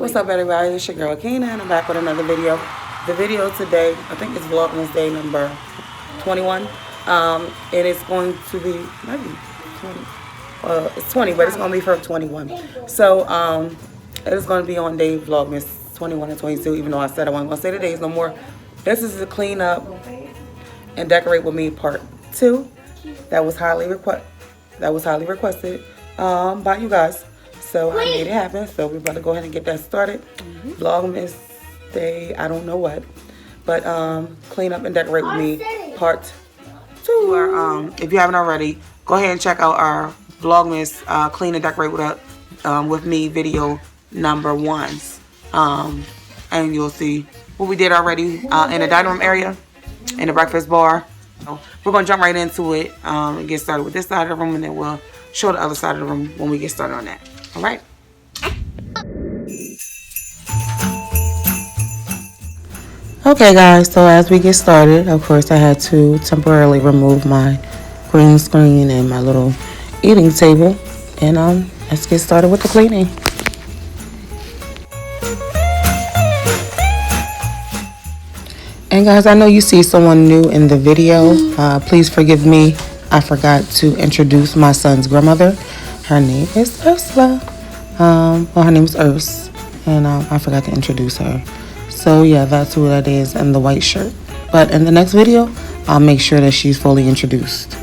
What's up, everybody? It's your girl Kina, and I'm back with another video. The video today, I think it's Vlogmas day number 21. It is going to be maybe 20. It's 20, but it's going to be for 21. So it is going to be on day Vlogmas 21 and 22. Even though I said I wasn't going to say the days no more. This is the clean up and decorate with me part 2. That was highly requested by you guys. So I made it happen. So we're about to go ahead and get that started. Vlogmas day, I don't know what. But clean up and decorate with me part 2. If you haven't already, go ahead and check out our Vlogmas clean and decorate with me video number 1. And you'll see what we did already in the dining room area, in the breakfast bar. So we're going to jump right into it and get started with this side of the room, and then we'll show the other side of the room when we get started on that. All right. Okay, guys, so as we get started, of course, I had to temporarily remove my green screen and my little eating table. And let's get started with the cleaning. And guys, I know you see someone new in the video. Please forgive me. I forgot to introduce my son's grandmother. Her name is Ursula. Well, her name is Urs. And I forgot to introduce her. So yeah, that's who that is in the white shirt. But in the next video, I'll make sure that she's fully introduced.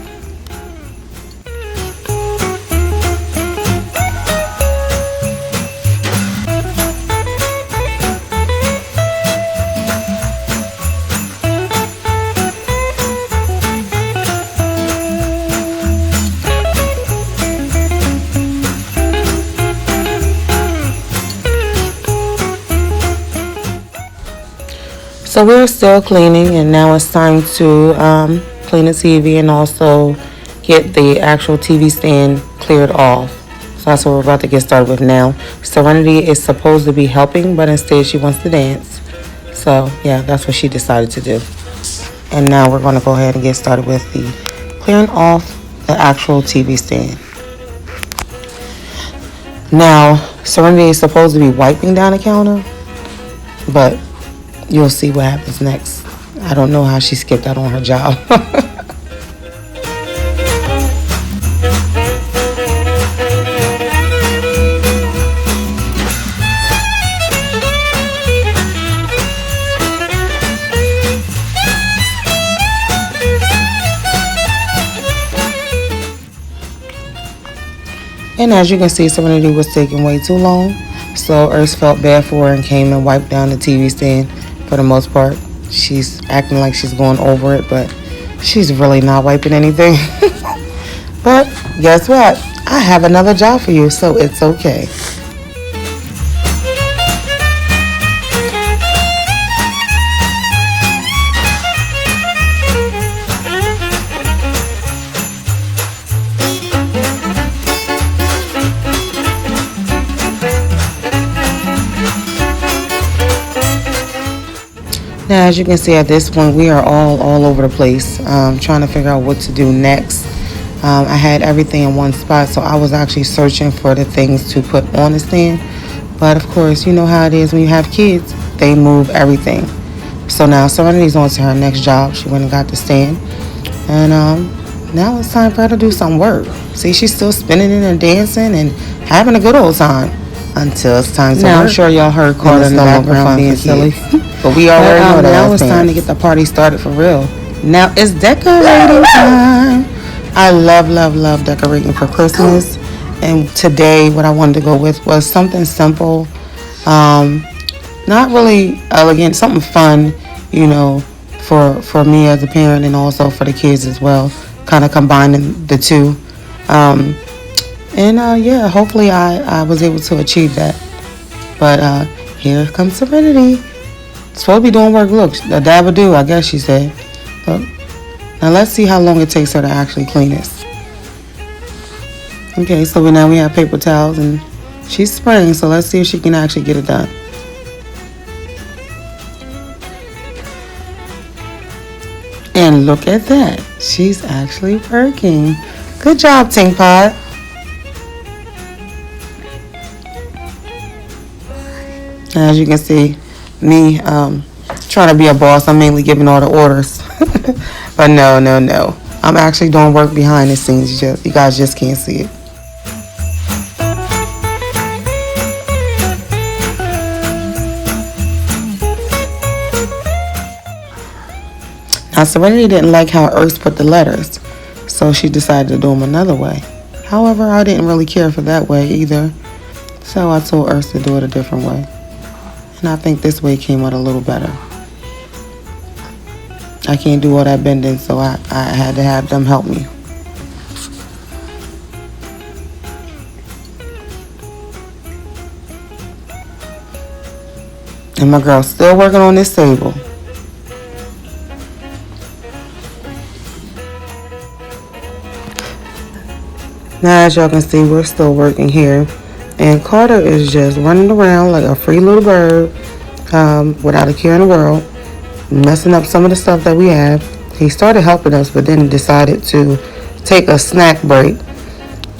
So we're still cleaning, and now it's time to clean the TV and also get the actual TV stand cleared off. So that's what we're about to get started with now. Serenity is supposed to be helping, but instead she wants to dance. So yeah, that's what she decided to do. And now we're going to go ahead and get started with the clearing off the actual TV stand. Now, Serenity is supposed to be wiping down the counter, but you'll see what happens next. I don't know how she skipped out on her job. And as you can see, Serenity was taking way too long. So Urs felt bad for her and came and wiped down the TV stand. For the most part, she's acting like she's going over it, but she's really not wiping anything. But guess what? I have another job for you, so it's okay. Now, as you can see at this point, we are all over the place, trying to figure out what to do next. I had everything in one spot, so I was actually searching for the things to put on the stand. But of course, you know how it is when you have kids, they move everything. So now Serenity's on to her next job. She went and got the stand. And now it's time for her to do some work. See, she's still spinning it and dancing and having a good old time until it's time to work. Now, I'm sure y'all heard Carter in the background being silly. But we already know that now it's time to get the party started for real. Now it's decorating time. I love decorating for Christmas. And today what I wanted to go with was something simple. Not really elegant, something fun, you know, for me as a parent and also for the kids as well. Kind of combining the two. Yeah, hopefully I was able to achieve that. But here comes Serenity. Supposed to be doing work. Look, a dab would do, I guess she said. Look. Now let's see how long it takes her to actually clean this. Okay, so now we have paper towels and she's spraying, so let's see if she can actually get it done. And look at that. She's actually working. Good job, Tink Pot. As you can see, me trying to be a boss, I'm mainly giving all the orders. But no, no, no. I'm actually doing work behind the scenes. You guys just can't see it. Now, Serenity didn't like how Earth put the letters, so she decided to do them another way. However, I didn't really care for that way either, so I told Earth to do it a different way. And I think this way came out a little better. I can't do all that bending, so I had to have them help me. And my girl's still working on this table. Now, as y'all can see, we're still working here. And Carter is just running around like a free little bird without a care in the world, messing up some of the stuff that we have. He started helping us, but then decided to take a snack break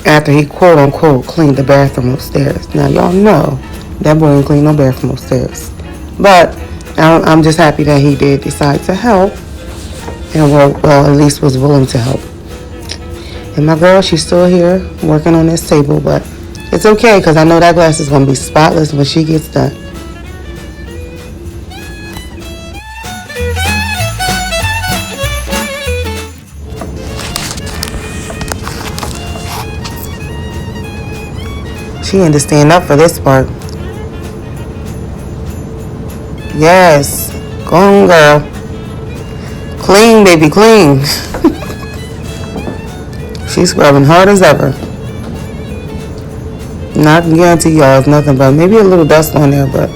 after he quote-unquote cleaned the bathroom upstairs. Now, y'all know that boy didn't clean no bathroom upstairs. But I'm just happy that he did decide to help, and well, at least was willing to help. And my girl, she's still here working on this table, but it's okay because I know that glass is going to be spotless when she gets done. She had to stand up for this part. Yes. Go on, girl. Clean, baby, clean. She's scrubbing hard as ever. Now I can guarantee y'all it's nothing but maybe a little dust on there, but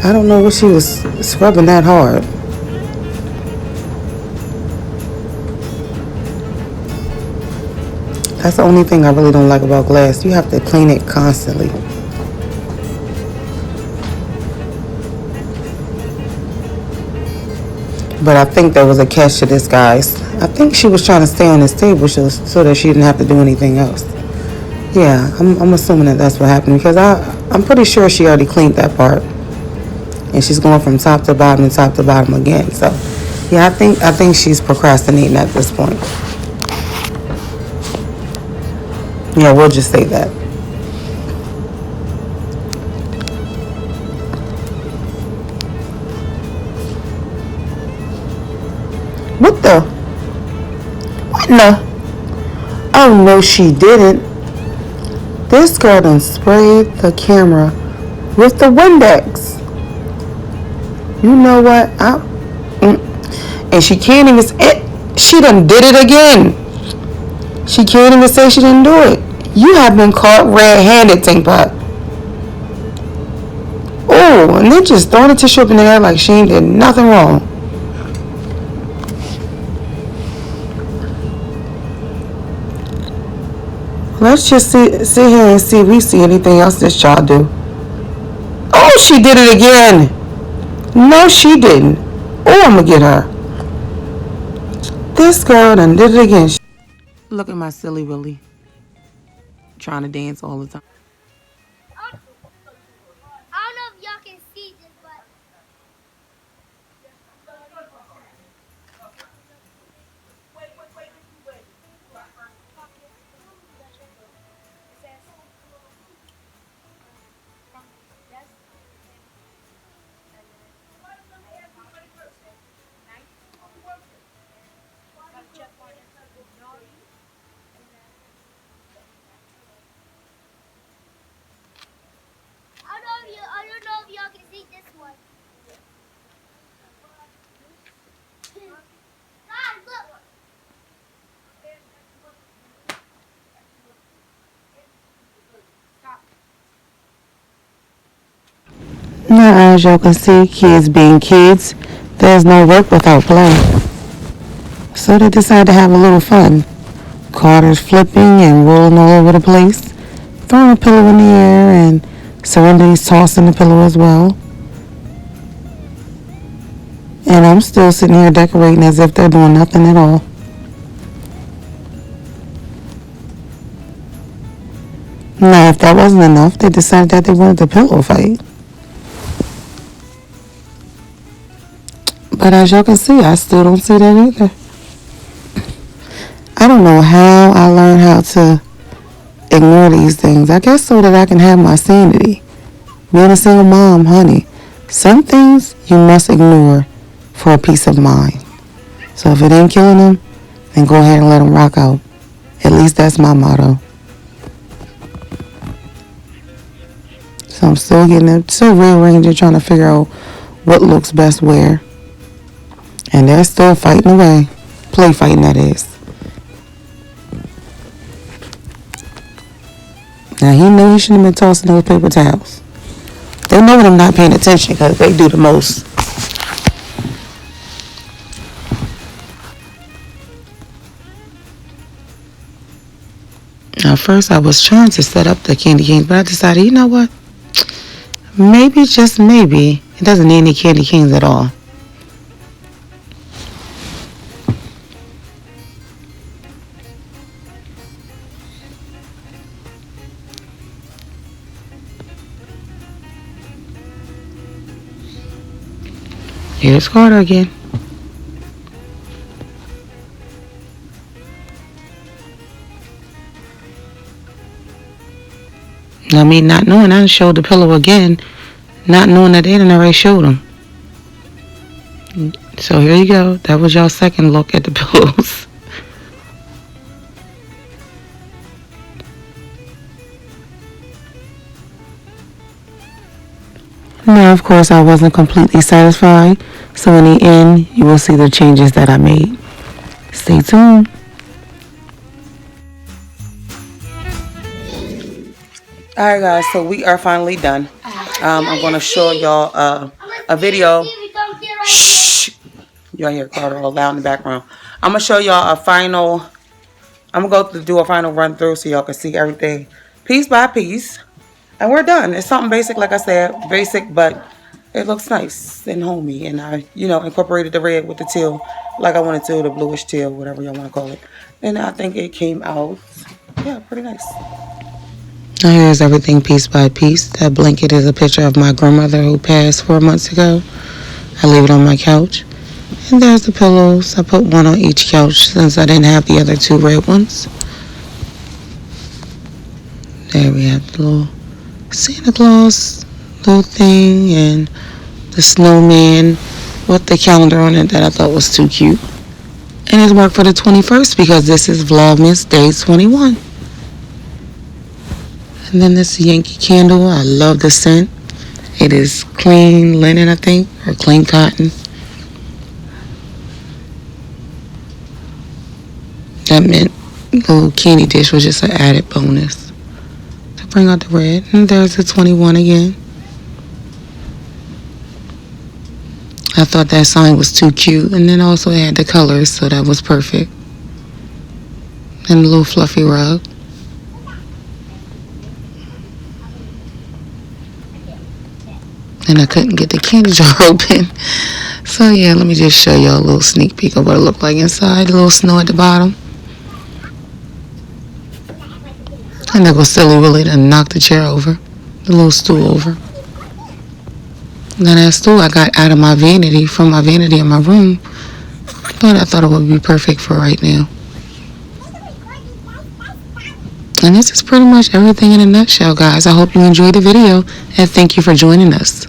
I don't know what she was scrubbing that hard. That's the only thing I really don't like about glass. You have to clean it constantly. But I think there was a catch to this, guys. I think she was trying to stay on this table so that she didn't have to do anything else. Yeah, I'm assuming that that's what happened because I'm pretty sure she already cleaned that part. And she's going from top to bottom and top to bottom again. So, yeah, I think she's procrastinating at this point. Yeah, we'll just say that. What the? What in the? Oh, no, she didn't. This girl done sprayed the camera with the Windex. You know what? And she can't even say she done did it again. She can't even say she didn't do it. You have been caught red-handed, Tank Pot. Oh, and then just throwing the tissue up in the air like she ain't did nothing wrong. Let's just sit here and see if we see anything else this child do. Oh, she did it again. No, she didn't. Oh, I'm going to get her. This girl done did it again. Look at my silly Willie. Trying to dance all the time. I don't know if y'all can see this, but I don't know if y'all can see this one. God, look. Now, as y'all can see, kids being kids, there's no work without play. So they decided to have a little fun. Carter's flipping and rolling all over the place, throwing a pillow in the air, and Serenity's tossing the pillow as well. And I'm still sitting here decorating as if they're doing nothing at all. Now, if that wasn't enough, they decided that they wanted the pillow fight. But as y'all can see, I still don't see that either. I don't know how I learned how to ignore these things. I guess so that I can have my sanity. Being a single mom, honey, some things you must ignore for a peace of mind. So if it ain't killing them, then go ahead and let them rock out. At least that's my motto. So I'm still rearranging, trying to figure out what looks best where. And they're still fighting away. Play fighting, that is. Now, he knew he shouldn't have been tossing those paper towels. They know when I'm not paying attention because they do the most. Now, first I was trying to set up the candy canes, but I decided, you know what? Maybe, just maybe, it doesn't need any candy canes at all. Here's Carter again. Now, me not knowing, I showed the pillow again, not knowing that they didn't already showed them. So here you go. That was y'all's second look at the pillows. Now, of course, I wasn't completely satisfied. So in the end, you will see the changes that I made. Stay tuned. Alright guys, so we are finally done. I'm going to show y'all a video. Shh! Y'all hear Carter all loud in the background. I'm going to show y'all a final, I'm going to do a final run through so y'all can see everything piece by piece. And we're done. It's something basic, like I said, basic, but it looks nice and homey. And I, incorporated the red with the teal like I wanted to, the bluish teal, whatever y'all want to call it. And I think it came out, yeah, pretty nice. Now here's everything piece by piece. That blanket is a picture of my grandmother who passed 4 months ago. I leave it on my couch. And there's the pillows. I put one on each couch since I didn't have the other two red ones. There we have the little Santa Claus little thing and the snowman with the calendar on it that I thought was too cute. And it's marked for the 21st because this is Vlogmas Day 21. And then this Yankee candle. I love the scent. It is clean linen, I think, or clean cotton. That mint little candy dish was just an added bonus to bring out the red. And there's the 21 again. I thought that sign was too cute. And then also it had the colors, so that was perfect. And a little fluffy rug. And I couldn't get the candy jar open. So yeah, let me just show y'all a little sneak peek of what it looked like inside. A little snow at the bottom. And there goes Silly Willy to knock the chair over. The little stool over. And then that stool I got out of my vanity, from my vanity in my room. But I thought it would be perfect for right now. And this is pretty much everything in a nutshell, guys. I hope you enjoyed the video and thank you for joining us.